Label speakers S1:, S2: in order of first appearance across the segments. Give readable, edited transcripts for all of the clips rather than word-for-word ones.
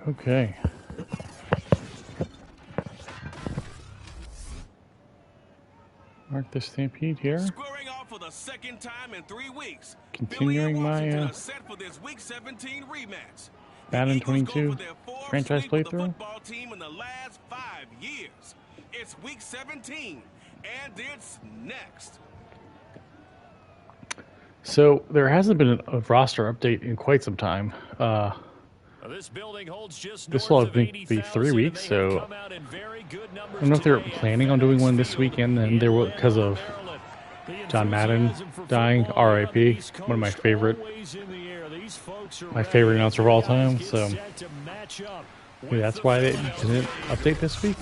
S1: Okay. Mark the Stampede here.
S2: Squaring off for the second time in 3 weeks.
S1: Continuing my
S2: set for this Week 17 rematch.
S1: Madden 22 franchise playthrough.
S2: Football team in the last 5 years. It's Week 17, and it's next.
S1: So there hasn't been a roster update in quite some time.
S3: This building holds just
S1: this will be 3 weeks, so I don't know if they're planning on doing one this weekend. And there was because of John Madden dying, R.I.P. One of my favorite announcer of all time. So yeah, that's why they didn't update this week.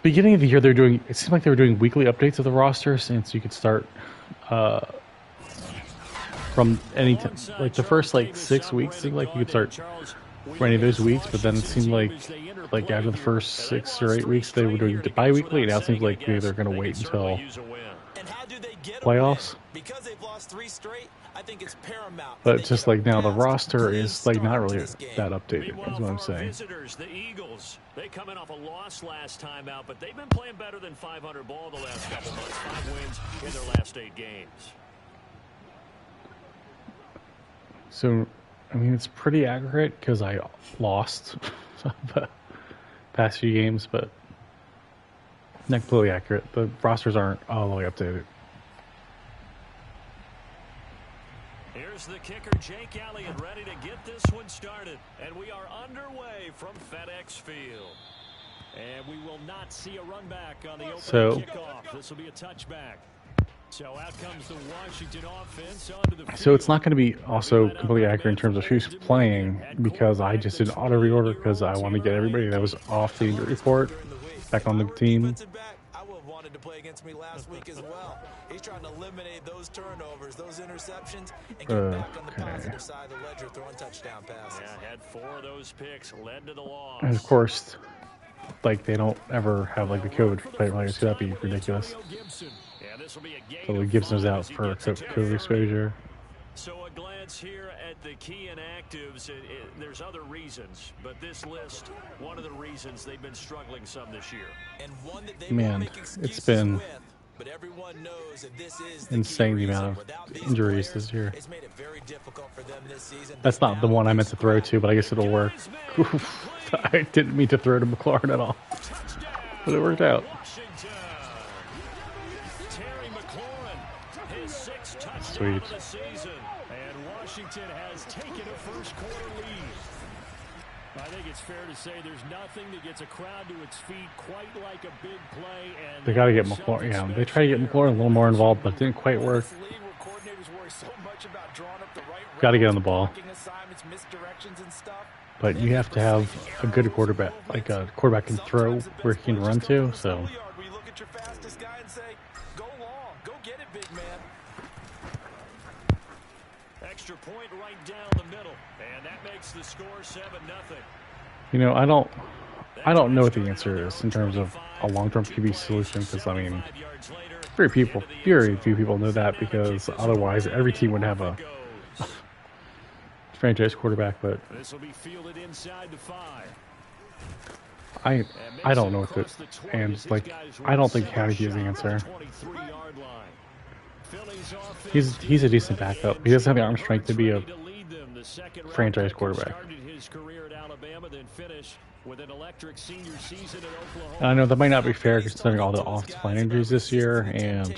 S1: Beginning of the year, it seemed like they were doing weekly updates of the rosters, and so you could start from any like the first 6 weeks. It seemed like you could start for any of those weeks, but then it seemed like after the first 6 or 8 weeks they were doing it bi-weekly, and now it seems like maybe they're going to wait until playoffs.
S4: Because they've lost 3 straight, I think it's paramount.
S1: But just like now, the roster is not really that updated. Is what I'm saying.
S3: Visitors, the Eagles, they come in off a loss last time out, but they've been playing better than 500 ball the last couple months. 5 wins in their last 8 games.
S1: So, I mean, it's pretty accurate because I lost the past few games, but not completely accurate. The rosters aren't all the way updated.
S3: Here's the kicker, Jake Elliott, ready to get this one started. And we are underway from FedEx Field. And we will not see a run back on the opening kickoff. This will be a touchback. So out comes the Washington offense onto the field.
S1: So it's not going to be also completely accurate in terms of who's playing because I just did an auto reorder because I want to get everybody that was off the injury report back on the team.
S4: To play against me last week as well. He's trying to eliminate those turnovers, those interceptions, and get back on the positive side of the ledger, throwing touchdown passes.
S3: Yeah, had 4 of those picks, led to the loss.
S1: And of course, they don't ever have the COVID players, so that'd be ridiculous. So Gibson was out for COVID exposure.
S3: So a glance here at the key inactives. There's other reasons, but this list, one of the reasons they've been struggling some this year.
S4: And one that they
S1: Man, it's been
S4: but everyone knows that this is
S1: insane the amount of injuries this year.
S4: It's made it very difficult for them this season.
S1: That's not the one I meant to throw to, but I guess it'll work. I didn't mean to throw to McLaurin at all, but it worked out. Sweet.
S3: And Washington has taken a first-quarter lead. I think it's fair to say there's nothing that gets a crowd to its feet quite like a big play. And
S1: they got to get McLaurin. Yeah, they tried to get McLaurin a little more involved, but it didn't quite work. Got to get on the ball. But you have to have a good quarterback, like a quarterback can throw where he can run to. So.
S3: Extra point right down the middle, and that makes the score 7-0.
S1: You know, I don't know what the answer is in terms of a long-term QB solution because I mean, very few people know that because otherwise every team would have a franchise quarterback. But
S3: this will be fielded inside the 5.
S1: I don't know what and I don't think Hanneke is the answer. He's a decent backup. He doesn't have the arm strength to be a franchise quarterback. And I know that might not be fair considering all the offensive line injuries this year, and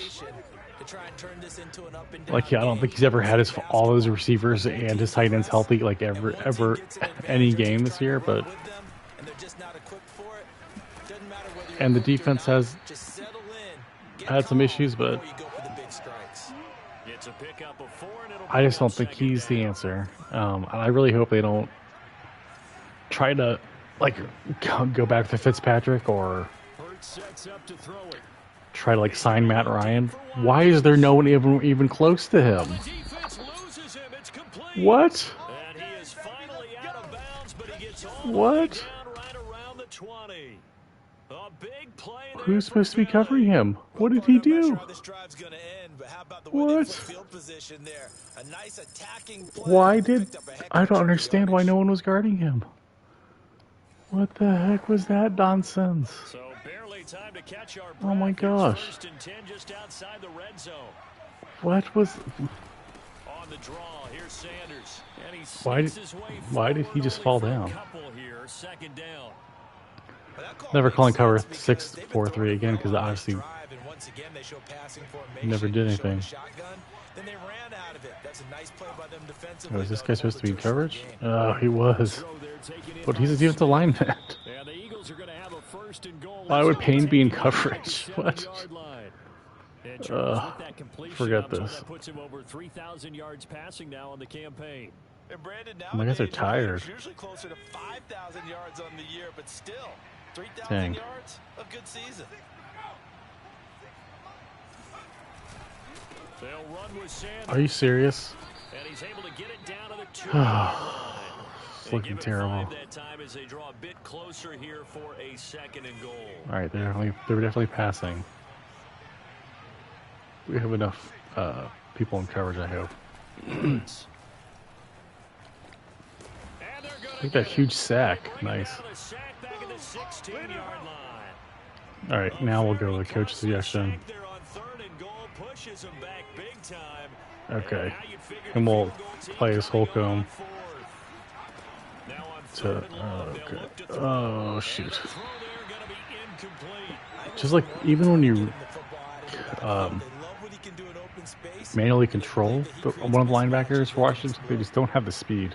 S1: I don't think he's ever had all his receivers and his tight ends healthy ever any game this year. But and the defense has had some issues, but. I just don't think he's the answer. And I really hope they don't try to go back to Fitzpatrick or try to sign Matt Ryan. Why is there no one even close to him? What? What? Who's supposed to be covering him? What did he do? What? Why did... I don't understand why no one was guarding him. What the heck was that nonsense?
S3: So barely time to catch our
S1: Oh my gosh.
S3: First and 10 just outside the red zone.
S1: What was...
S3: On the draw, here's Sanders. And he
S1: Why did he just fall down?
S3: Here, second down.
S1: Never calling cover 6-4-3 again because obviously never did anything. Oh, is this guy supposed to be in coverage? Oh, he was. But he's a defensive lineman. Why would Payne be in coverage? What? Forget this. My guys are tired.
S4: Usually closer to 5,000 yards on the year, but still 3,000 yards, a good season.
S1: Are you serious?
S3: And he's able to get it down to the 2.
S1: It's looking terrible.
S3: That time as they draw a bit closer here for a second and goal.
S1: All right, they're definitely passing. We have enough people in coverage, I hope. Look at that huge sack. Nice. All right, now we'll go with coach's suggestion. Okay, and we'll play as Holcomb to. Okay. Oh shoot! Just like even when you manually control one of the linebackers for Washington, they just don't have the speed.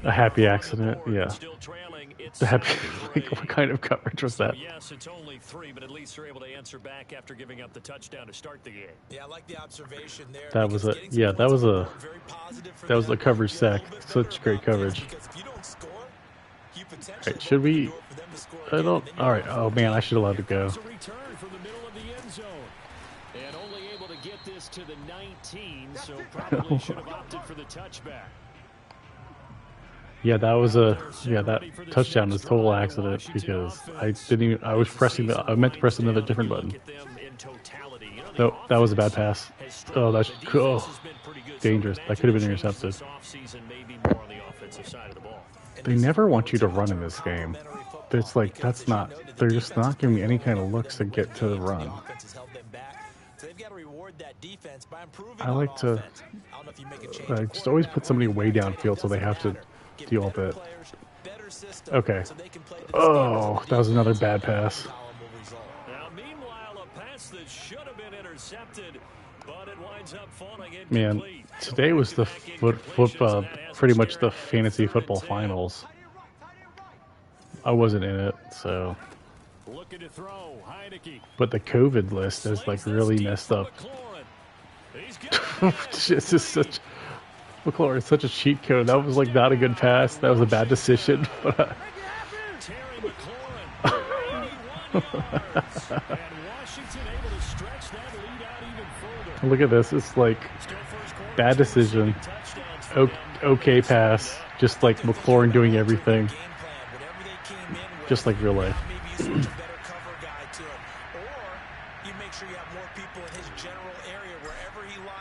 S1: A happy accident, yeah. The happy, like, what kind of coverage was that?
S3: Yes, it's only 3, but at least they're able to answer back after giving up the touchdown to start the game.
S4: Yeah, I like the observation there.
S1: That was a coverage sack. Such great coverage. Right, should we? I don't. All right. Oh man, I should have let it go.
S3: And only able to get this to the 19, so probably should have opted for the touchback.
S1: Yeah, that was that touchdown was a total accident because I meant to press another different button. No, that was a bad pass. Oh, that's dangerous. That could have been intercepted. They never want you to run in this game. It's like they're just not giving me any kind of looks to get to the run. I like to just always put somebody way downfield so they have to deal with it. Okay. Oh, that was another bad pass.
S3: Now, meanwhile, a pass that should have been intercepted, but it winds up falling incomplete.
S1: Man, today was the pretty much the fantasy football finals. I wasn't in it, so. But the COVID list is like really messed up. This is such. McLaurin is such a cheat code. That was like not a good pass. That was a bad decision. But look at this. It's like bad decision. Okay pass. Just like McLaurin doing everything. Just like real life.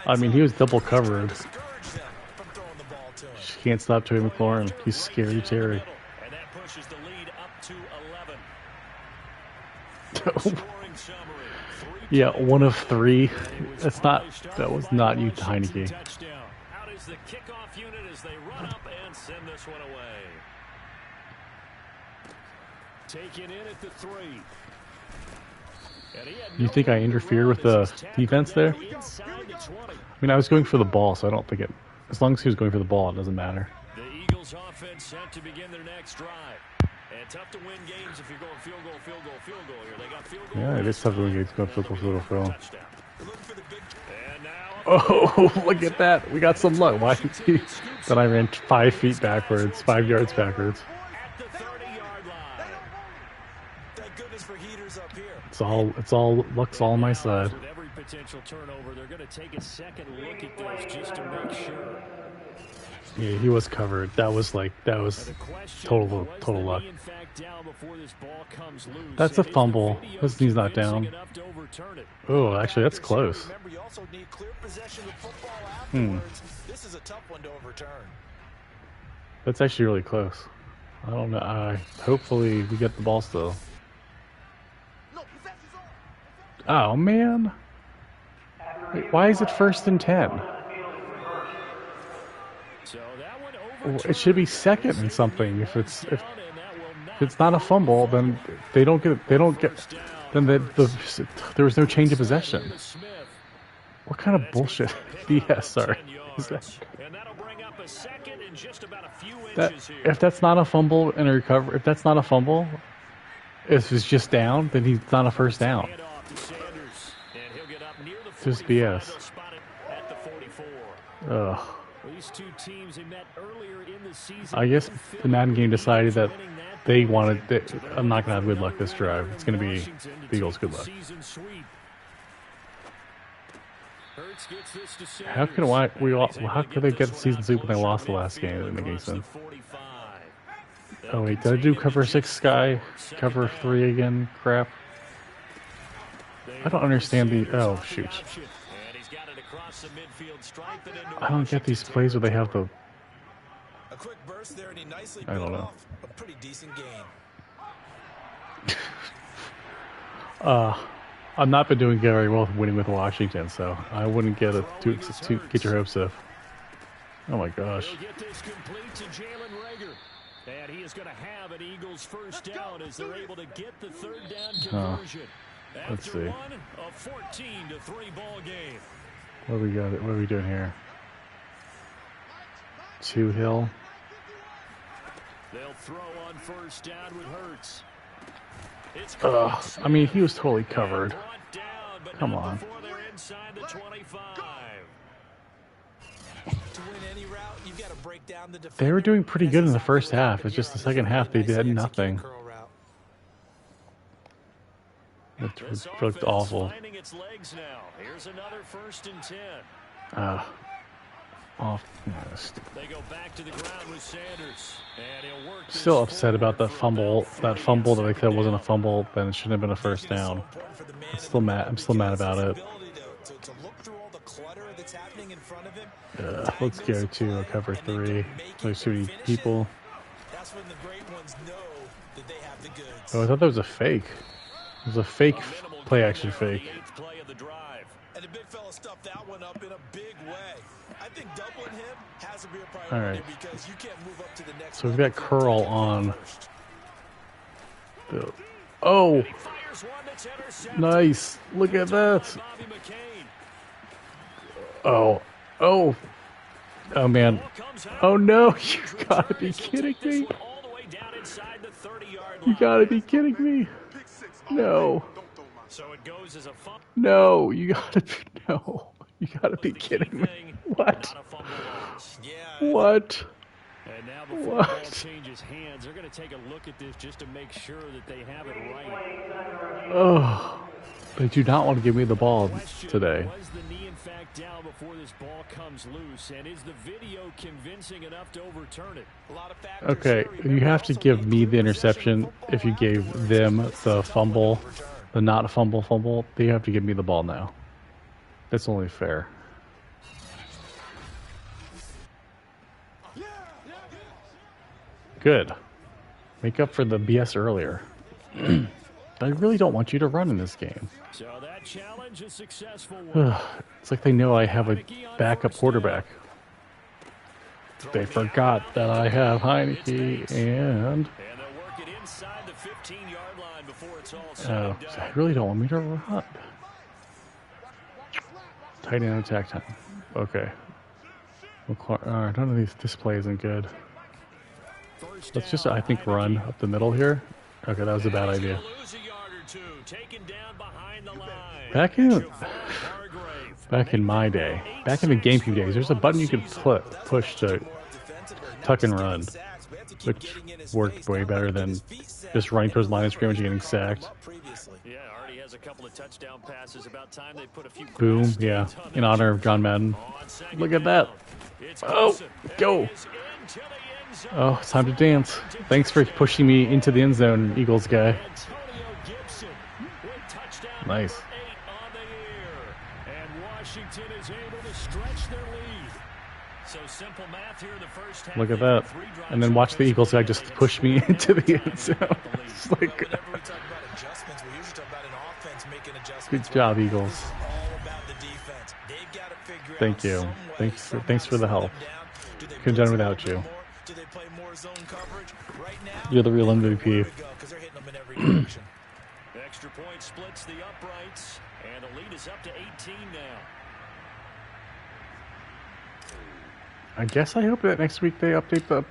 S1: I mean, he was double covered. Can't stop Terry McLaurin. He's scary Terry.
S3: And that pushes the lead up to 11.
S1: Yeah, 1 of 3. That was not you, Heineke.
S3: Out is the kickoff unit as they run up and send this one away. Taken in at the 3.
S1: You think I interfered with the defense there? I mean, I was going for the ball, so I don't think it. As long as he was going for the ball, it doesn't matter.
S3: The Eagles offense set to begin their next drive. And tough to win games if you're going field goal here. They got field goal.
S1: Yeah, it is tough to win games going field goal. Oh, look at that. We got some luck. Why did he? Then I ran 5 feet backwards, 5 yards backwards.
S3: At the 30-yard line.
S4: Thank goodness for heaters up here.
S1: Luck's all on my side.
S3: With every potential turnover, they're going to take a second look at this just to make sure.
S1: Yeah, he was covered. That was total luck. That's a fumble. His knee's not down. Oh, actually, that's close.
S4: This is a tough one to overturn.
S1: That's actually really close. I don't know. Hopefully we get the ball still. Oh man! Wait, why is it 1st and 10? It should be 2nd and something. If it's not a fumble, then they don't get. Then there was no change of possession. What kind of bullshit BS? Sorry. Is that if that's not a fumble and a recover, if that's not a fumble, if it's just down, then he's not a 1st down. Just BS. Ugh. I guess the Madden game decided that they wanted. I'm not gonna have good luck this drive. It's gonna be the Eagles' good luck. How could they get the season sweep when they lost the last game? It didn't make any sense. Oh wait, did I do cover 6 guy? Cover 3 again? Crap. I don't understand the. Oh shoot. I don't get these plays where they have the.
S4: A quick burst there and he nicely
S1: I don't know.
S4: a pretty decent game.
S1: I've not been doing very well winning with Washington, so I wouldn't get get your hopes up. Oh my gosh.
S3: And he is going to have an Eagles 1st down as they're able to get the 3rd down conversion.
S1: Let's see.
S3: A 14-3 ball game.
S1: What we got? What are we doing here? 2 Hill.
S3: They'll throw on 1st down with Hurts.
S1: I mean, he was totally covered. Come on.
S3: Inside the 25.
S1: They were doing pretty good in the 1st half. It's just the 2nd half they did nothing. It looked awful.
S3: Here's another 1st and 10. They go back to the ground with Sanders, and he'll work.
S1: Still upset about that fumble. That fumble that they said wasn't a fumble, then it shouldn't have been a 1st down. I'm still mad about it. Let's go to a cover 3. There's too many people. Oh, I thought that was a fake. It was a fake play action fake.
S4: And the big fella stuffed that one up in a big way. I think doubling him has to be a priority.
S1: All right.
S4: Because you can't move up to the next.
S1: So we've got Curl on. Oh, nice! Look at that. Oh, man! Oh no! You gotta be kidding me! You gotta be kidding me! No! No! You gotta be kidding me! What? What?
S3: And now before the ball changes hands, they're going to take a look at this just to make sure that they have it right.
S1: Oh, they do not want to give me the ball today.
S3: Was the knee in fact down before this ball comes loose, and is the video convincing enough to overturn it?
S1: Okay, you have to give me the interception if you gave them the fumble, the not a fumble. They have to give me the ball now. That's only fair. Good. Make up for the BS earlier. I really don't want you to run in this game.
S3: So that challenge is successful.
S1: It's like they know I have a backup quarterback. They forgot that I have Heineke and
S3: they'll work it inside the 15-yard line before it's all said and done.
S1: I really don't want me to run. Tight end attack time. Okay. Alright, none of these displays isn't good. Let's just, I think, run up the middle here. Okay, that was a bad idea. Back in my day, back in the GameCube days, there's a button you could push to tuck and run, which worked way better than just running towards the line of scrimmage and getting sacked.
S3: Yeah, already has a couple of touchdown passes. About time they put a few
S1: Boom, yeah, in honor of John Madden. Look at that. Oh, go. Oh, it's time to dance. Thanks for pushing me into the end zone, Eagles guy. Nice.
S3: And Washington is able to stretch their lead. So simple math here in the first half.
S1: Look at that. And then watch the Eagles guy just push me into the end zone. It's like, good job, Eagles. Thank you. Thanks for the help. Couldn't have done without you. You're the real MVP.
S3: Extra point splits the uprights, and the lead is up to 18 now.
S1: I guess I hope that next week they update the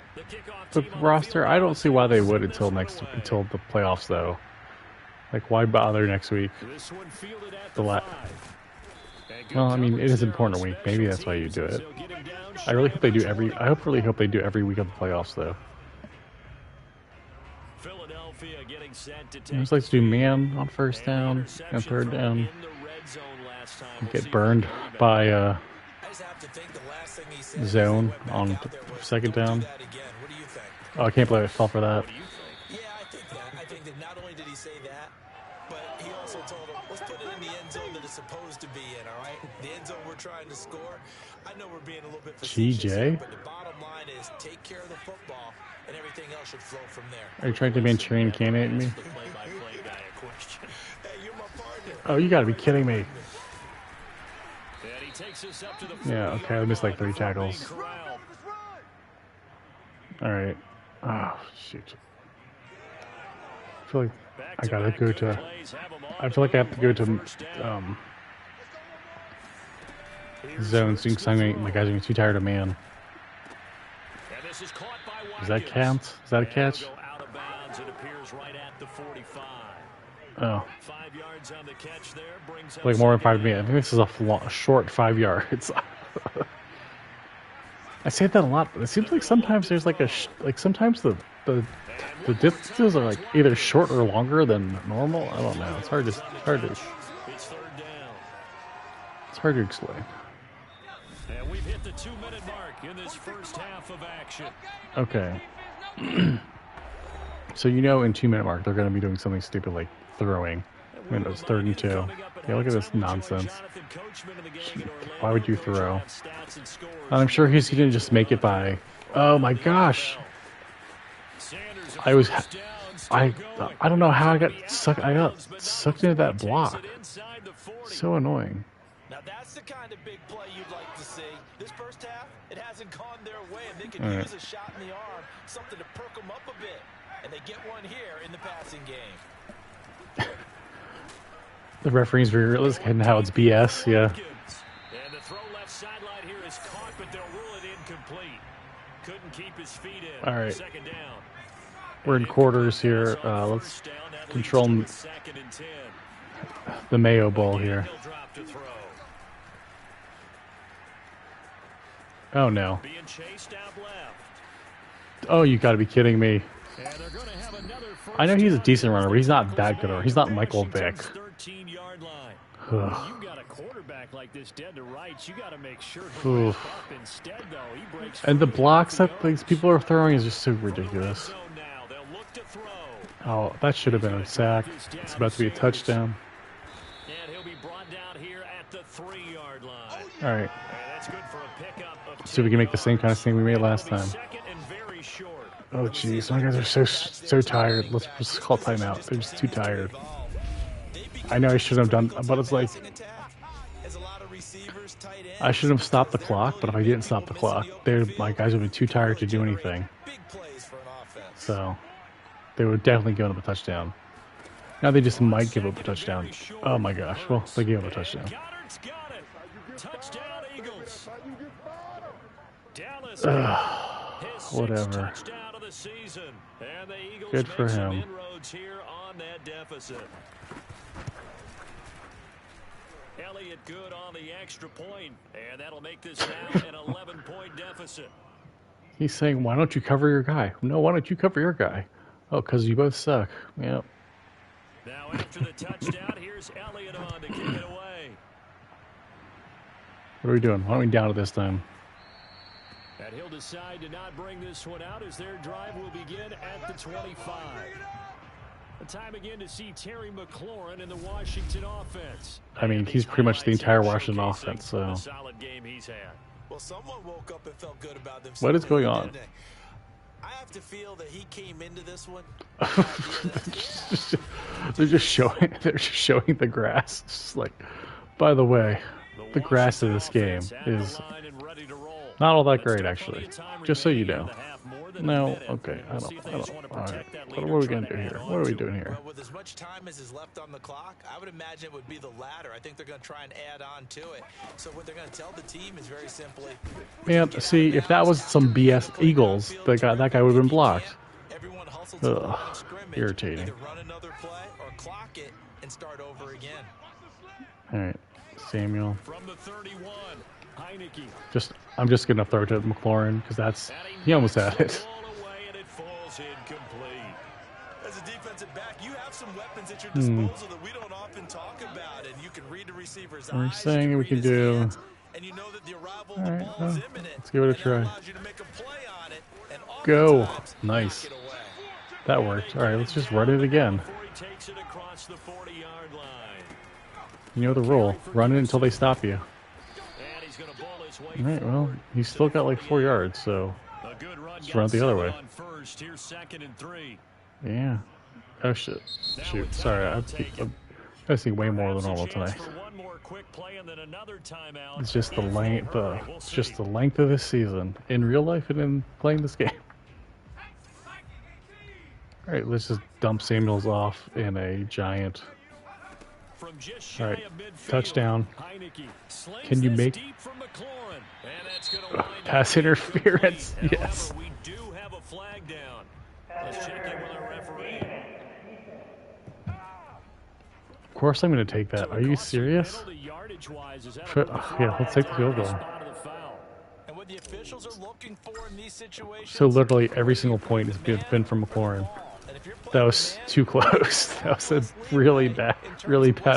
S1: roster. I don't see why they would until the playoffs though. Like, why bother next week? Well, I mean, it is an important week. Maybe that's why you do it. I really hope they do every week of the playoffs though. I just like to do man on first down and third down. Get burned by zone on second down. Oh, I can't believe I fell for that.
S4: Yeah, I think that not only did he say that, but he also told him, let's put it in the end zone that it's supposed to be in, all right? The end zone we're trying to score. I know we're being a little bit facetious here, but the bottom line is take care of the football, and everything else should flow from there.
S1: Are you trying to Manchurian candidate me? Oh, you gotta be kidding me. Yeah, okay, I missed like 3 tackles. Alright. Oh, shoot. I feel like I gotta go to... I feel like I have to go to zone soon because my guys are getting too tired of man. Does that count? Is that a catch? Oh. Like more than 5 minutes. I think this is a short 5 yards. I say that a lot, but it seems like sometimes there's like sometimes the distances are like either short or longer than normal. I don't know. It's hard to explain.
S3: And we've hit the 2-minute mark in this first half of action.
S1: Okay. So in 2-minute mark they're going to be doing something stupid like throwing. I mean, it's 3rd and 2. Yeah, look at this nonsense. Why would you throw? And I'm sure he's going to just make it by... Oh my gosh! I don't know how I got sucked into that block. So annoying.
S4: Now that's the kind of big play you'd like to see. This first half, it hasn't gone their way, and they could use a shot in the arm, something to perk them up a bit. And they get one here in the passing game.
S1: The referee's realized how it's BS, yeah.
S3: And the throw left sideline here is caught, but they'll rule it incomplete. Couldn't keep his feet in.
S1: All right.
S3: Second down.
S1: We're in quarters here. Let's control the Mayo Bowl here. Oh no. Oh, you gotta be kidding me. I know he's a decent runner, but he's not that good. He's not Michael Vick.
S3: You got a quarterback like this dead to rights. You got to make sure
S1: he
S3: up instead, though. He breaks
S1: and the blocks that these people are throwing is just so ridiculous. Oh, that should have been a sack. It's about to be a touchdown.
S3: And he'll be brought down here at the 3-yard line.
S1: All right.
S3: That's good for a pickup of
S1: see if we can make the same kind of thing we made last time. Oh jeez, my guys are so tired. Let's just call timeout. They're just too tired. I know I should have done, but it's like I should have stopped the clock. But if I didn't stop the clock, my guys would be too tired to do anything. So they would definitely give up a touchdown. Now they just might give up a touchdown. Oh my gosh! Well, they gave up a touchdown. Whatever. Good for him.
S3: Elliott good on the extra point, and that'll make this now an 11-point deficit.
S1: He's saying, why don't you cover your guy? No, why don't you cover your guy? Oh, because you both suck. Yep.
S3: Now after the touchdown, here's Elliott on to kick it away.
S1: What are we doing? Why don't we down it this time?
S3: And he'll decide to not bring this one out as their drive will begin at the 25. The time again to see Terry McLaurin in the Washington offense.
S1: I mean, he's pretty much the entire Washington offense, so.
S3: Solid game he's had.
S4: Well, someone woke up and felt good about themselves.
S1: What is going on?
S4: I have to feel that he came into this one.
S1: They're just showing the grass. It's just like, by the way, the grass of this game is not all that great, actually. Just so you know. No, okay, I don't. All right. What are we gonna do here? What are we doing here?
S4: Well, with as much time as is left on the clock, I would imagine it would be the latter. I think they're going to try and add on to it. So what they're going to tell the team is very simply.
S1: Yeah, see, if that was some BS Eagles, that guy would have been blocked.
S4: Everyone hustle
S1: Ugh,
S4: to the line of scrimmage,
S1: irritating.
S4: either run another play or clock it and start over again.
S1: All right, Samuel.
S3: From the 31, Heineke.
S1: I'm just gonna throw it to McLaurin because he almost had it.
S4: As a defensive back, you have some weapons at your disposal that we don't often talk about, and you can read the receiver's
S1: We're
S4: eyes,
S1: saying we can do.
S4: hands, and you know that the arrival of the
S1: Alright,
S4: ball is
S1: well,
S4: imminent.
S1: let's give it a
S4: and that
S1: try.
S4: allows you to make a play on it, and
S1: Go.
S4: oftentimes
S1: Nice.
S4: knock it away.
S1: That worked. All right, let's just run it again.
S3: Before he takes it across the 40-yard line.
S1: You know the rule. Run it until they stop you.
S3: And he's going to ball his way
S1: All right. Well, he's still got like 4 yards, so
S3: a good run.
S1: let's run it the other way.
S3: On first. Here's 2nd and 3.
S1: Yeah. Oh shit. Shoot. Sorry. I'm missing way more than normal tonight. It's just the length. It's just the length of this season in real life and in playing this game. All right. Let's just dump Samuels off in a giant. All right. Touchdown. Can you make pass interference? Yes.
S3: We do have a flag down. Let's check in with our referee.
S1: Of course I'm going to take that. Are you serious? Yeah, let's take the field goal.
S4: And what the officials are looking for in these situations,
S1: So literally every single point has been from McLaurin. That was too close. That was a really bad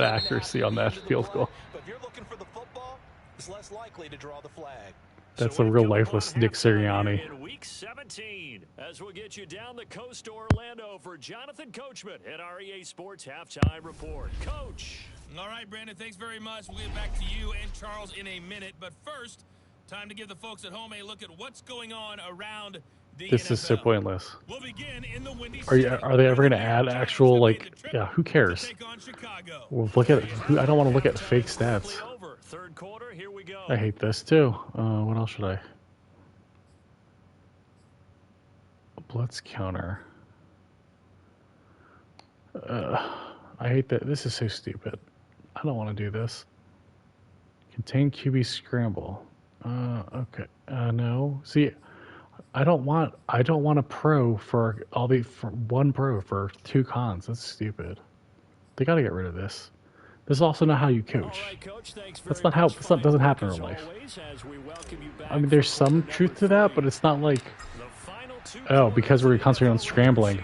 S1: accuracy on that field goal.
S4: but if you're looking for the football, it's less likely to draw the flag.
S1: That's a real lifeless Nick Sirianni.
S3: In week 17, as we'll get you down the coast to Orlando for Jonathan Coachman at our EA Sports Halftime Report. Coach.
S5: All right, Brandon, thanks very much. We'll get back to you and Charles in a minute. But first, time to give the folks at home a look at what's going on around the
S1: This
S5: NFL.
S1: is so pointless.
S5: We'll begin in the Windy
S1: Are they
S5: City.
S1: ever going to add actual, like, yeah, who cares?
S5: Take on Chicago.
S1: Well, look at I don't want to look at fake stats.
S3: Over. Third quarter, here we go.
S1: I hate this too. What else should I? Blitz counter. I hate that. This is so stupid. I don't want to do this. Contain QB scramble. Okay. No. See, I don't want a pro for one pro for 2 cons. That's stupid. They got to get rid of this. This is also not how you coach.
S3: Right, Coach,
S1: That's not how. That doesn't happen in real life. I mean, there's some truth to that, but it's not like, oh, because we're concentrating on scrambling,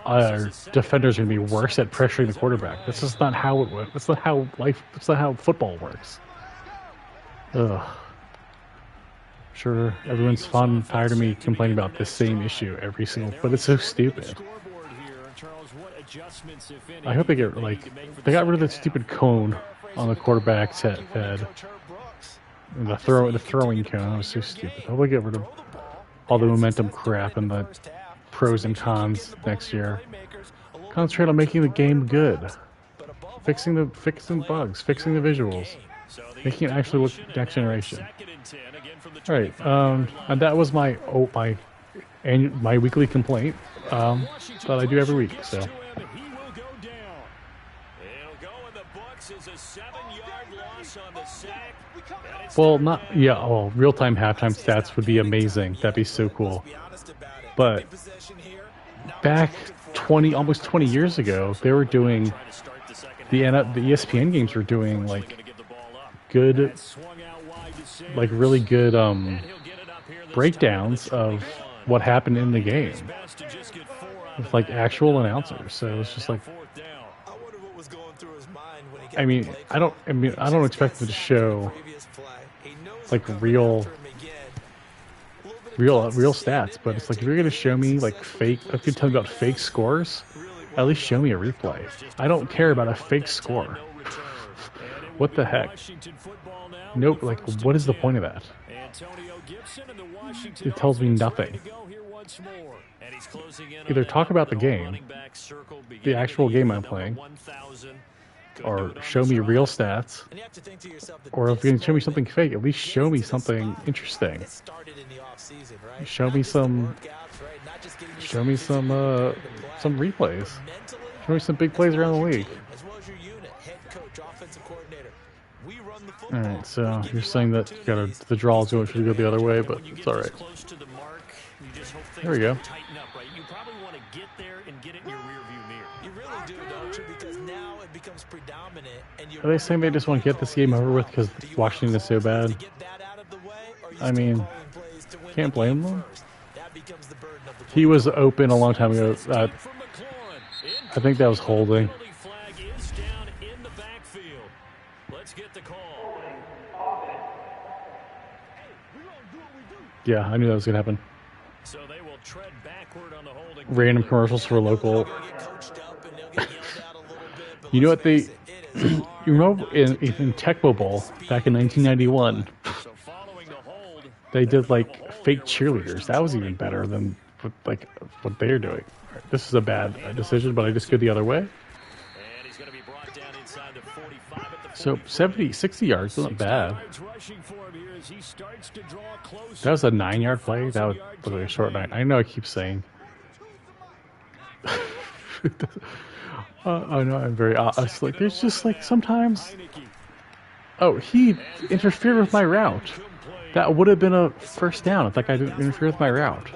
S1: our defenders are going to be worse at pressuring the quarterback. That's just not how it works. That's not how life. That's not how football works. Ugh. Sure, everyone's tired of me complaining about this same issue every single. But it's so stupid. I hope they get they got rid of the stupid cone on the quarterback's head. And the throwing cone. That was so stupid. I hope they get rid of all the momentum crap and the pros and cons next year. Concentrate on making the game good, fixing bugs, fixing the visuals, making it actually look next generation. All right, and that was my weekly complaint that I do every week. So. Well, real-time halftime stats would be amazing. That'd be so cool. But back almost 20 years ago, they were doing the ESPN games were doing really good breakdowns of what happened in the game with actual announcers. So it's just like, I mean, I don't expect them to show like real stats, but it's like if you're gonna show me like fake, if you're telling me about fake scores, at least show me a replay. I don't care about a fake score. What the heck? Nope. Like, what is the point of that? It tells me nothing. Either talk about the game, the actual game I'm playing, or show me real stats, or if you're going to show me something fake, at least show me something interesting. Show me some replays. Show me some big plays around the league. Alright, so you're saying that the draw is going to go the other way, but it's alright. There we go. Are they saying they just want to get this game over with because Washington is so bad? I mean, can't blame them. He was open a long time ago. I think that was holding. Yeah, I knew that was going to happen. Random commercials for local. You know what they... You remember in Tecmo Bowl back in 1991, they did like fake cheerleaders. That was even better than what they're doing. Right, this is a bad decision, but I just go the other way. So 60 yards wasn't bad. That was a 9-yard play. That was like a short 9. I know I keep saying. I know I'm very like there's just like sometimes. Oh, he interfered with my route. That would have been a first down. It's like I didn't interfere with my route.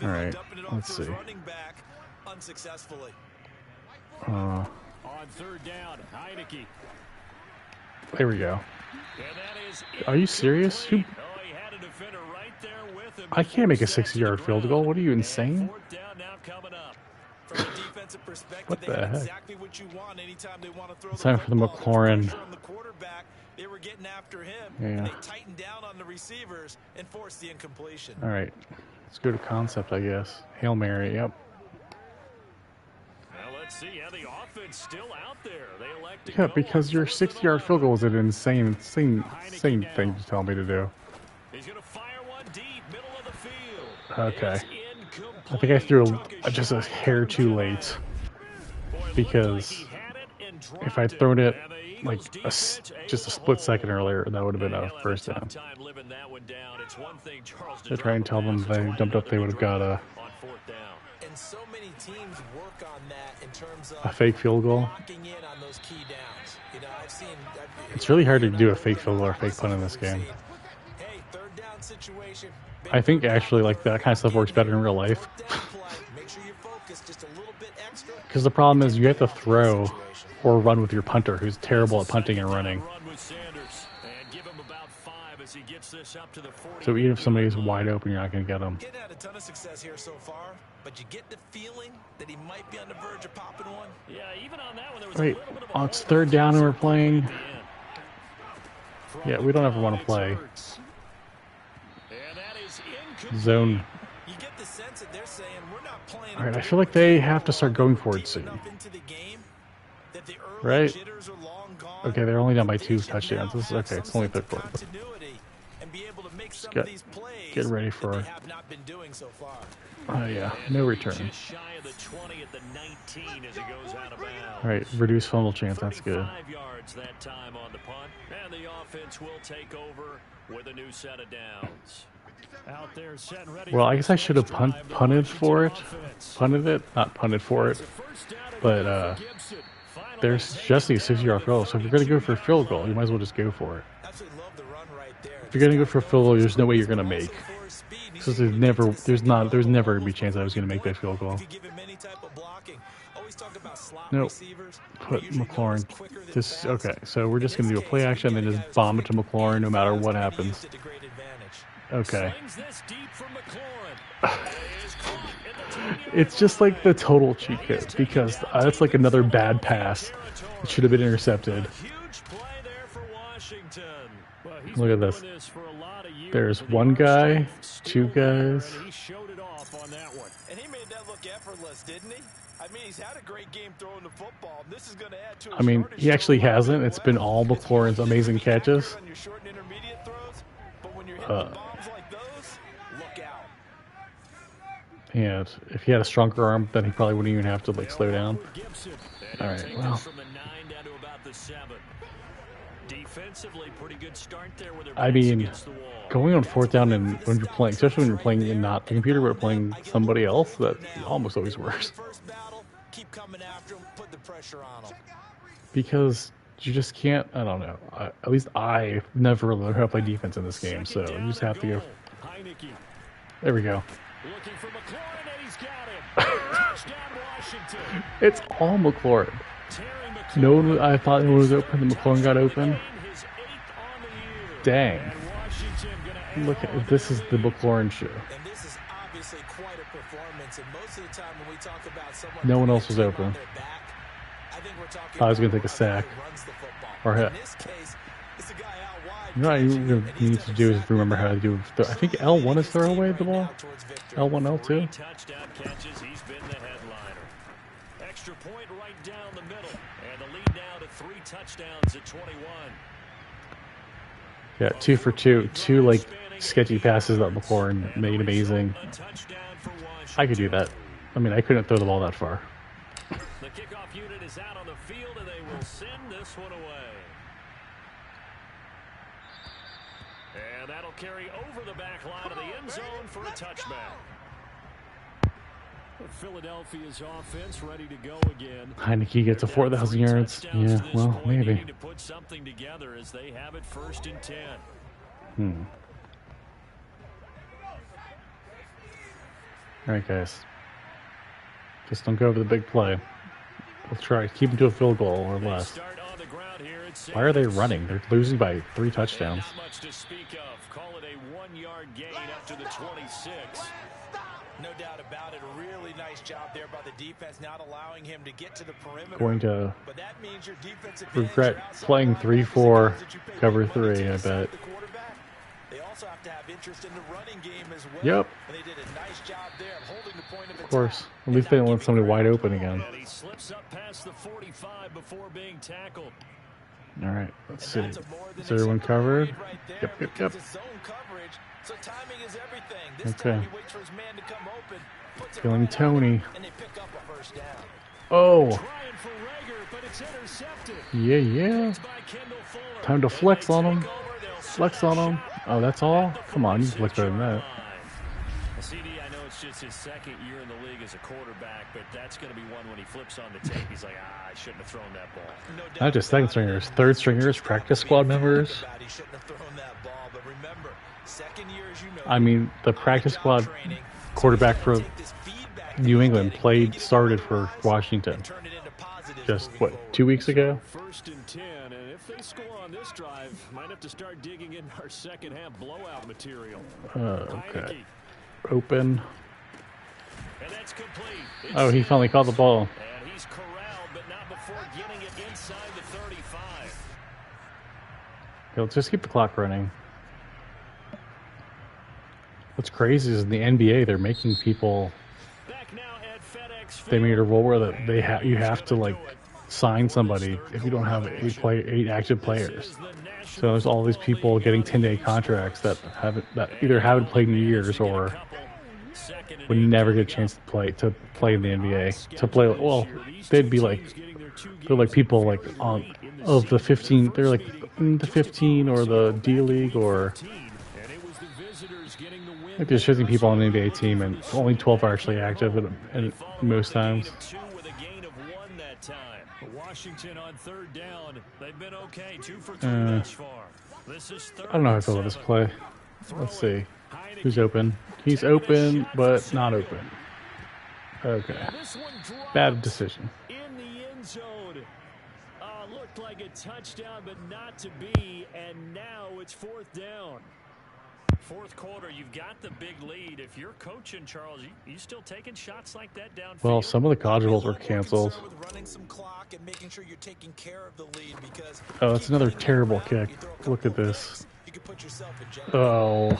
S1: All right, let's see. On third down, Heineke. There we go. Are you serious? I can't make a 60-yard field goal. What are you, insane? What the heck? It's time for the McLaurin. They were getting after him. Yeah. They tightened down on the receivers and forced the incompletion. All right, let's go to concept, I guess. Hail Mary. Yep. Well, let's see how the offense still out there. They elect to because your 60-yard field goal is an insane thing to tell me to do. He's gonna fire one deep, middle of the field. Okay. I think I threw just a hair too late because if I'd thrown it like just a split second earlier, that would have been a first down. To try and tell them if they jumped up, they would have got a fake field goal. It's really hard to do a fake field goal or a fake punt in this game. I think actually like that kind of stuff works better in real life. Because the problem is you have to throw or run with your punter, who's terrible at punting and running. So even if somebody's wide open, you're not going to get them. Getting had a ton of success here so far, but you get the feeling that he might be on the verge of popping one. Yeah, even on that one, there was a little bit of it's third down and we're playing. Yeah, we don't ever want to play zone. All right, I feel like they have to start going for it soon. Right? Okay, they're only down by 2 touchdowns. This is okay. It's only third quarter. Just get ready for. Oh yeah, no return. All right, reduce fumble chance. That's good. Well, I guess I should have punted for it. Not punted for it. But there's just a 60-yard field goal. So if you're going to go for a field goal, you might as well just go for it. If you're going to go for a field goal, there's no way you're going to make. Because there's never going to be a chance I was going to make that field goal. Nope. Put McLaurin. Okay, so we're just going to do a play action and then just bomb it to McLaurin no matter what happens. Okay. It's just like the total cheat code because that's like another bad pass. It should have been intercepted.
S3: Huge play there for Washington. Well, he's
S1: Look at
S3: been
S1: this.
S3: doing this for a lot of years,
S1: There's
S3: and the
S1: one
S3: arm
S1: guy,
S3: strength
S1: two
S3: still there,
S1: guys.
S3: and he showed it off on that one.
S4: And he made that look effortless, didn't he? I mean, he's had a great game throwing the football. This is going to add to his
S1: I mean,
S4: yardage
S1: he actually
S4: total
S1: hasn't.
S4: as
S1: It's been
S4: well.
S1: all
S4: It's
S1: McLaurin's
S4: one thing to
S1: amazing
S4: be
S1: catches.
S4: accurate on your short and intermediate throws, but when you're hitting the bombs like those, look out.
S1: And if he had a stronger arm, then he probably wouldn't even have to like slow down. All right, well.
S3: From the 9 down to about the 7. Defensively, pretty good start there with their
S1: I
S3: backs
S1: mean,
S3: against the wall.
S1: going on 4th down and when you're playing, especially when you're playing in not the computer but playing somebody else, that almost always worse.
S4: First battle, keep coming after him, put the pressure on him.
S1: Because you just can't, I don't know. At least I never learned how to play defense in this game, so you just have to go. There we go.
S3: Looking for McLaurin, and he's got him. Touchdown, Washington.
S1: It's all McLaurin.
S3: Terry McLaurin.
S1: No one, I thought it was open. The McLaurin got open.
S3: His 8th on the year.
S1: Dang.
S3: And Washington gonna
S1: Look at this is the McLaurin show.
S4: And this is obviously quite a performance. And most of the time when we talk about someone
S1: No one
S4: putting
S1: else was
S4: a team
S1: open.
S4: on their back, I think we're talking
S1: I was gonna
S4: about
S1: take a sack
S4: who runs the football.
S1: or hit.
S4: In this case, it's a guy out wide.
S1: You know what you need to do is remember how to do. I think L1 is throw away the ball. L1, L2.
S3: touchdown catches. He's been the headliner. Extra point right down the middle. And the lead now to 3 touchdowns at 21.
S1: Yeah, 2 for 2. 2 like sketchy passes that McLaurin made amazing.
S3: A touchdown for Washington.
S1: I could do that. I mean, I couldn't throw the ball that far.
S3: The kickoff unit is out on the field, and they will send this one away. And that'll carry over the back line of the end zone for a touchback. Philadelphia's offense ready to go again.
S1: Heineke gets to 4,000 yards. Yeah, well, maybe.
S3: Need to put something together as they have it 1st and 10.
S1: All right, guys. Just don't go over the big play. We'll try keep them to a field goal or less.
S3: Start on the ground here at
S1: Why are they running? They're losing by 3 touchdowns.
S3: Not much to speak of. Call it a 1-yard gain up to the 26.
S4: No doubt about it. A really nice job there by the defense, not allowing him to get to the perimeter.
S1: Going to
S4: But that means your defensive
S1: regret playing 3-4, cover 3, I bet.
S4: They also have to have interest in the running game as well.
S1: Yep.
S4: And they did a nice job there of holding the point of
S1: Of course. At least they didn't let somebody wide open again.
S3: And he slips up past the 45 before being tackled.
S1: All right, let's see. Is everyone covered? Yep.
S4: So timing is everything. This
S1: Okay.
S4: time he waits for his man to come open, puts it
S1: Feeling
S4: right
S1: Tony.
S4: and they pick up a first down.
S1: Oh,
S3: Trying for Rager, but it's intercepted.
S1: yeah.
S3: It's by Kendall Fuller.
S1: Time to flex on him.
S3: Take over, they'll
S1: Flex on him. Oh, that's all? Come on, you can flex better than that.
S3: CD, I know it's just his 2nd year in the league as a quarterback, but that's going to be one when he flips on the tape. He's like, I shouldn't have thrown that ball.
S4: No doubt
S1: Not just second stringers, third stringers, practice squad members.
S4: he shouldn't have thrown that ball, but remember, second year, as you know,
S1: I mean, the practice squad quarterback for New England started for Washington just, what, 2 weeks ago?
S3: 1st and 10, and if they score on this drive, might have to start digging in our second half blowout material.
S1: Okay. Open.
S3: And that's complete.
S1: Oh, he finally caught the ball.
S3: And he's corralled, but not before getting it inside the 35.
S1: Okay, let's just keep the clock running. What's crazy is in the NBA, they're making people.
S3: Back now at FedEx
S1: They made a rule where that you have to like sign somebody if you don't have 8 active players. So there's all these people getting 10-day contracts that either haven't played in years or would never get a chance to play in the NBA. To play, well, they'd be like, they're like people like of the 15. They're like in the 15 or the D League or like there's 15 people on the NBA team and only 12 are actually active and most times.
S3: Washington on 3rd down. They've been okay. 2 for 3 thus far. This is
S1: I don't know how I feel about this play. Let's see. Who's open? He's open, but not open. Okay. Bad decision.
S3: In the end zone. Looked like a touchdown, but not to be. And now it's 4th down. Fourth quarter, you've got the big lead. If you're coaching, Charles, you still taking shots like that downfield?
S1: Well, some of the college bowls were canceled. Oh, that's another terrible kick. Look at this. Oh.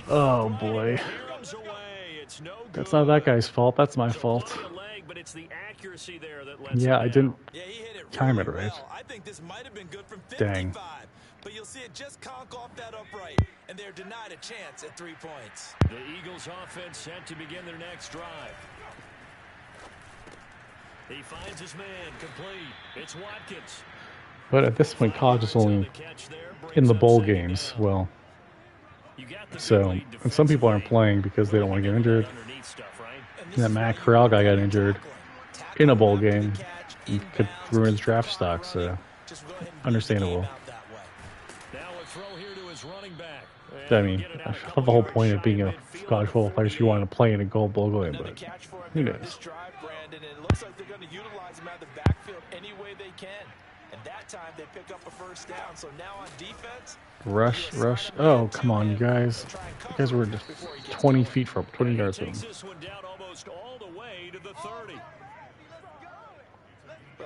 S1: Oh, boy. That's not that guy's fault. That's my fault. Yeah, I didn't time it right. Dang.
S4: But you'll see it just conk off that upright, and they're denied a chance at 3 points.
S3: The Eagles offense set to begin their next drive. He finds his man complete. It's Watkins.
S1: But at this point, college is only in the bowl games. Well, so, and some people aren't playing because they don't want to get injured. And that Matt Corral guy got injured in a bowl game. He could ruin his draft stock, so understandable. I mean, I love the whole point of being a college football player is you want to play in a gold bowl game, but who knows?
S4: It looks like they're going to utilize him out of the backfield any way they can. And that time they pick up a first down. So now on defense,
S1: rush. Oh, come on, you guys. You guys were just 20 feet from 20 yards from him.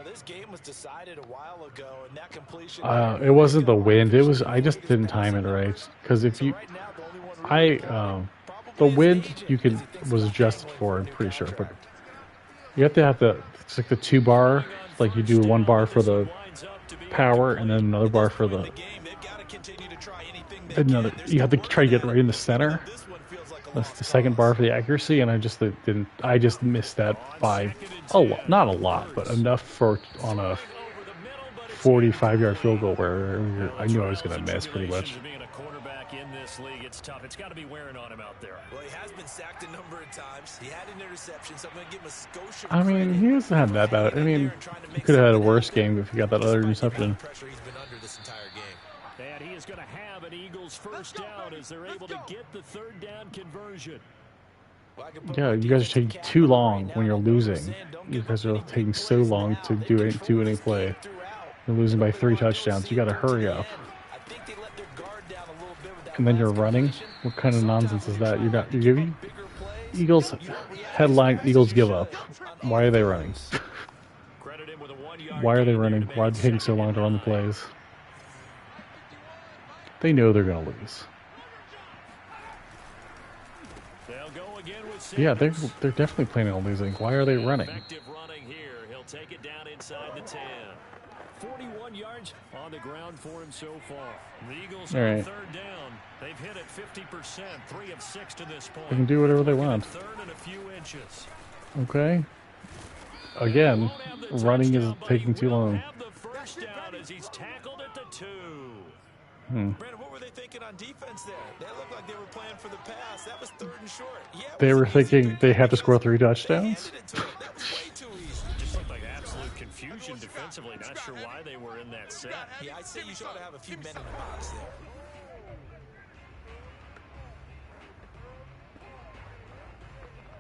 S4: This game was decided a while ago, and that completion.
S1: It wasn't the wind. It was. I just didn't time it right. Because if you, the wind was adjusted for. I'm pretty sure, but you have to have it's like the 2 bar. Like you do 1 bar for the power, and then another bar for the. Another. You have to try to get right in the center. That's the second bar for the accuracy, and I just didn't. I just missed that by not a lot, but enough for on a 45-yard field goal where I knew I was going to miss pretty much.
S3: It's tough. It's got to be wearing on him out there.
S4: Well, he has been sacked a number of times. He had an interception, so I'm going to give him a Scotia.
S1: I mean, he hasn't had that bad. I mean, he could have had a worse game if he got that other interception.
S3: And he is going to have an Eagles first down as they're able to get the 3rd down conversion.
S1: Yeah, you guys are taking too long when you're losing. You guys are taking so long to do any play. You're losing by 3 touchdowns. You got to hurry up. And then you're running. What kind of nonsense is that? You're giving Eagles headline. Eagles give up. Why are they running? Why are they running? Why are they taking so long to run the plays? They know they're going to lose. Yeah, they're definitely planning on losing. Why are they running?
S3: He'll take it down inside the 10. 41 yards on the ground for him so far. The Eagles on 3rd down. They've hit it 50%, 3 of 6 to this point.
S1: They can do whatever they want.
S3: 3rd and a few inches.
S1: Okay. Again, running is taking too long.
S3: Have the first down as he's tackled at the 2.
S4: Brandon, what were they thinking on defense there? They looked like they were playing for the pass. That was 3rd and short. Yeah,
S1: they were thinking they had to score 3 touchdowns.
S4: That was way too easy.
S3: Just looked like absolute confusion defensively. Not sure why they were in that set.
S4: Yeah, I'd say you should have a few men in the box there.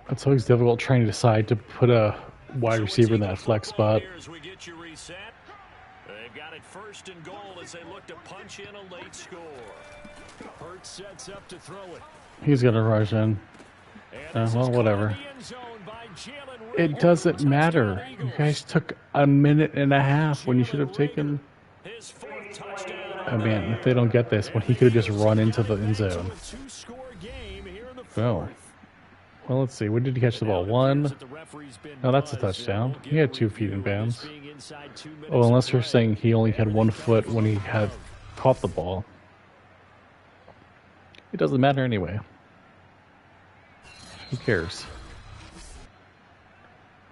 S1: It's always difficult trying to decide to put a wide receiver in that flex spot.
S3: They've got it 1st and goal as they look to punch in a late score. Hurts sets up to throw it.
S1: He's going to rush in. Well, whatever. It doesn't matter. You guys took a minute and a half when you should have taken. Oh man, if they don't get this, when he could have just run into the end zone. Oh. Well, let's see. When did he catch the ball? 1. Oh, that's a touchdown. He had 2 feet in bounds. Oh, unless you're saying he only had 1 foot when he had caught the ball. It doesn't matter anyway. Who cares?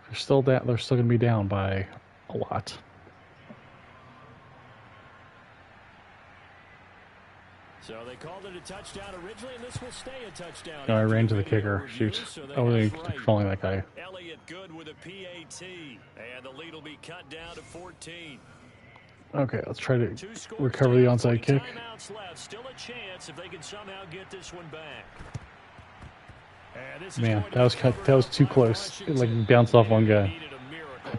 S1: They're still down. They're still going to be down by a lot.
S3: So they called it a touchdown originally, and this will stay a touchdown.
S1: No, I ran to the kicker. Shoot. I wasn't following that guy.
S3: Elliott good with a PAT, and the lead will be cut down to 14.
S1: Okay, let's try to recover the onside kick.
S3: Left. Still a chance if they can somehow get this one back.
S1: Man, that was too close. It like bounced off one guy.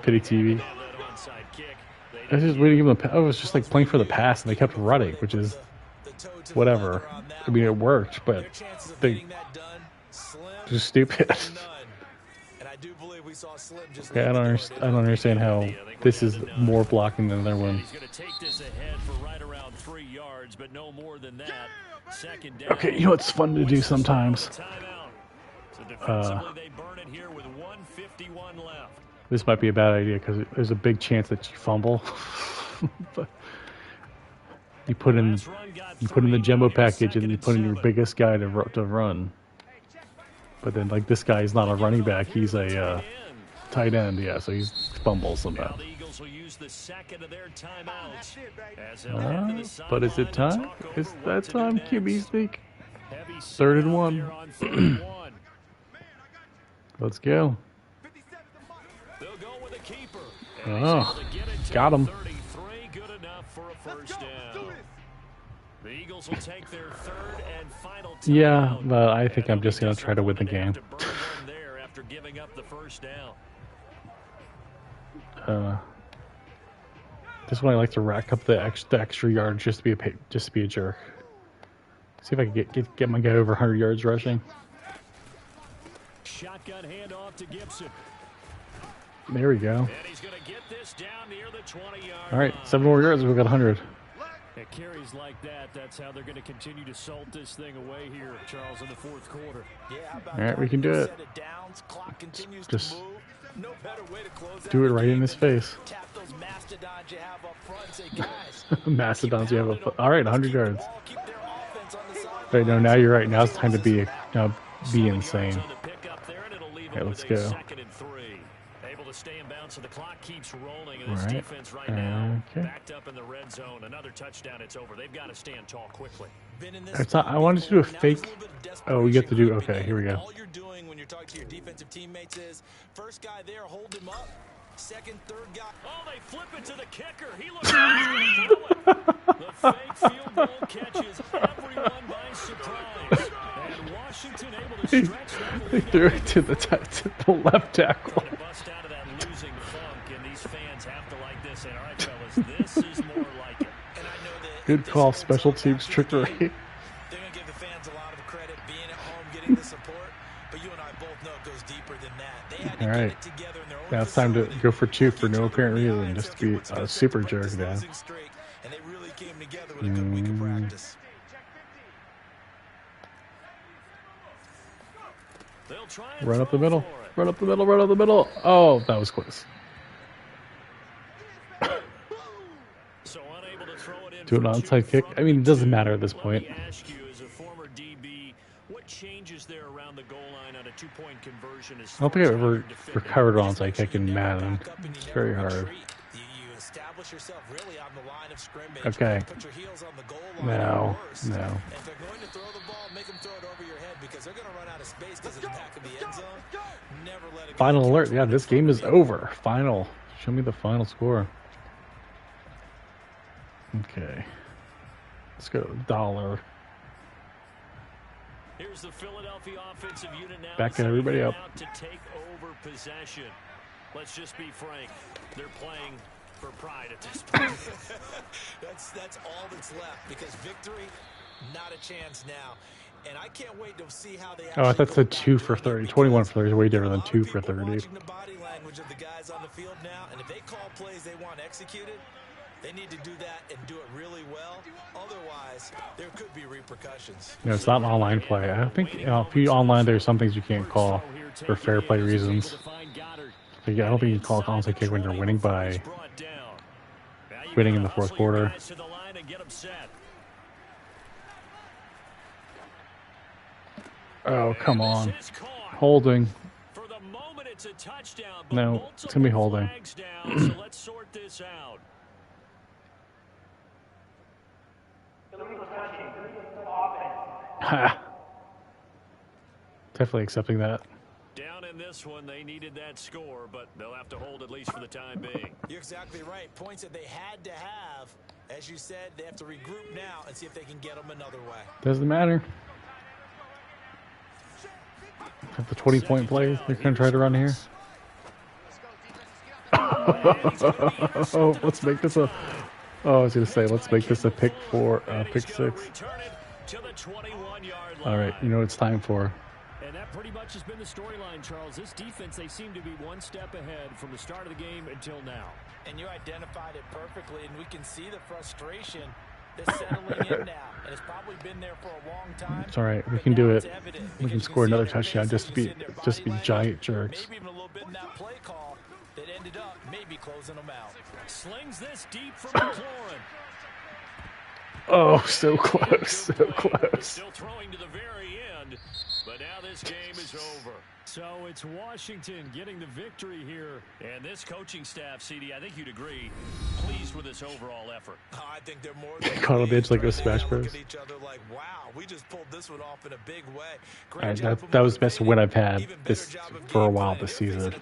S1: Pity TV. I was just waiting to give him I was just like playing for the pass, and they kept running, which is whatever. I mean, it worked, but they just stupid. Okay, I don't understand how this is more blocking than the other one.
S3: He's going to take this ahead for right around 3 yards, but no more than that. Second down.
S1: Okay, you know what's fun to do sometimes?
S3: So defensively, they burn it here with 1:51 left.
S1: This might be a bad idea because there's a big chance that you fumble. But you put in the jumbo package and you put in your biggest guy to run. But then, like, this guy is not a running back; he's a tight end. Yeah, so he fumbles somehow. But is it time? Is that time? QB sneak. 3rd and 1. Let's go. Oh, got him.
S3: The Eagles will take their 3rd and final time.
S1: Yeah, but I think I'm just gonna try to win the game.
S3: After giving up the 1st down.
S1: This one I like to rack up the extra yards just to be a jerk. See if I can get my guy over 100 yards rushing.
S3: Shotgun handoff to Gibson.
S1: There we go.
S3: And he's going to get this down near the 20-yard
S1: All right, 7 more yards. We've got 100.
S3: At carries like that, that's how they're going to continue to salt this thing away here, Charles, in the 4th quarter.
S1: All right, we can do it. Just do it right in his face. Mastodons you have up. All right, 100 yards. Right, no, now you're right. Now it's time to be insane. Okay, let's go.
S3: Stay in bounds, so the clock keeps rolling, and this defense right now backed up in the red zone. Another touchdown, it's over. They've got to stand tall quickly.
S1: It's not, I wanted to do a fake. Oh, we get to do. Okay, here we go.
S4: All you're doing when you're talking to your defensive teammates is first guy there, hold him up. Second, third guy.
S3: Oh, they flip it to the kicker. He looks like he's going to throw it. The fake field goal catches everyone by surprise. And Washington able to stretch that.
S1: They threw it to the left tackle.
S3: Losing funk, and these fans have to like this. And all right, fellas, this is more like it. And I know that
S1: good call, special teams trickery.
S4: They're going to give the fans a lot of credit being at home, getting the support. But you and I both know it goes deeper than that. They had to get it together in their own.
S1: Now it's time to go for 2 for no apparent reason, just to be a super jerk now.
S4: And they really came together with a good week of practice.
S1: Run up the middle. Run up the middle. Run up the middle. Oh, that was close. Do an onside kick. I mean, it doesn't matter at this point. I don't think I've ever recovered an onside kick in Madden. It's very hard. Okay. No. Final alert. Yeah, this game is over. Final. Show me the final score. Okay. Let's go $1.
S3: Here's the Philadelphia offensive unit now.
S1: Backing everybody up.
S3: To take over possession. Let's just be frank. They're playing for pride at this point.
S4: that's all that's left, because victory, not a chance now. And I can't wait to see how they.
S1: Oh, I thought the 2 for 30. 21 for 30 is way different than 2 for 30.
S4: Watching the body language of the guys on the field now, and if they call plays they want executed, they need to do that and do it really well. Otherwise, there could be repercussions.
S1: No, it's not an online play. I think if you online, there's some things you can't call for fair play reasons. I don't think you can call an onside kick when you're winning in the 4th quarter. Oh, come on. Holding. No, it's going to be holding. Ha. Definitely accepting that.
S3: Down in this one, they needed that score, but they'll have to hold at least for the time being.
S4: You're exactly right. Points that they had to have. As you said, they have to regroup now and see if they can get them another way.
S1: Doesn't matter. Have the 20-point play they're going to try to run here. Oh, let's make this a. Oh, I was going to say, let's make this a pick 6.
S3: to the 21-yard line.
S1: All right, you know what it's time for.
S3: And that pretty much has been the storyline, Charles. This defense, they seem to be one step ahead from the start of the game until now.
S4: And you identified it perfectly, and we can see the frustration that's settling in now. And it's probably been there for a long time.
S1: It's all right. We can do it. We can score another touchdown. Just be giant jerks.
S4: Maybe even a little bit in that play call that ended up maybe closing them out.
S3: Slings this deep from McLaurin.
S1: Oh, so close, so close.
S3: Still throwing to the very end, but now this game is over. So it's Washington getting the victory here. And this coaching staff, CD, I think you'd agree, pleased with this overall effort.
S4: I think they're more than
S1: caught a bitch like a Smash Bros.
S4: Look at each other like, wow, we just pulled this one off in a big way.
S1: That was the best win I've had this for a while this season.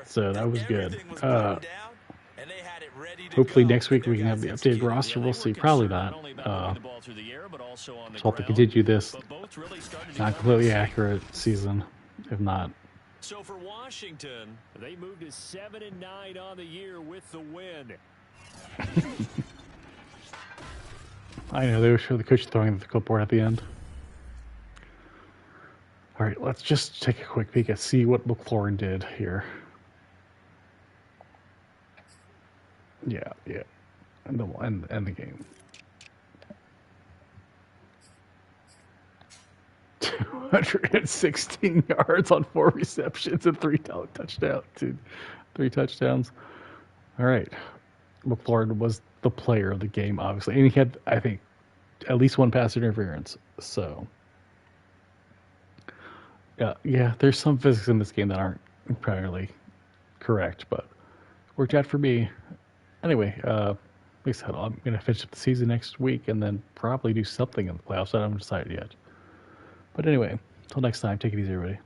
S1: So that was good. Hopefully next week we can have the updated roster. We'll see. Probably not. So I'll have to continue this not completely accurate season, if not.
S3: So for Washington, they moved to 7-9 on the year with the win.
S1: I know they were sure the coach throwing the clipboard at the end. All right, let's just take a quick peek and see what McLaurin did here. Yeah, and the game. 216 yards on 4 receptions and 3 touchdowns. All right, McLaurin was the player of the game, obviously, and he had, I think, at least 1 pass interference. So, yeah, there's some physics in this game that aren't entirely correct, but worked out for me. Anyway, like I said, I'm going to finish up the season next week and then probably do something in the playoffs. I haven't decided yet. But anyway, until next time, take it easy, everybody.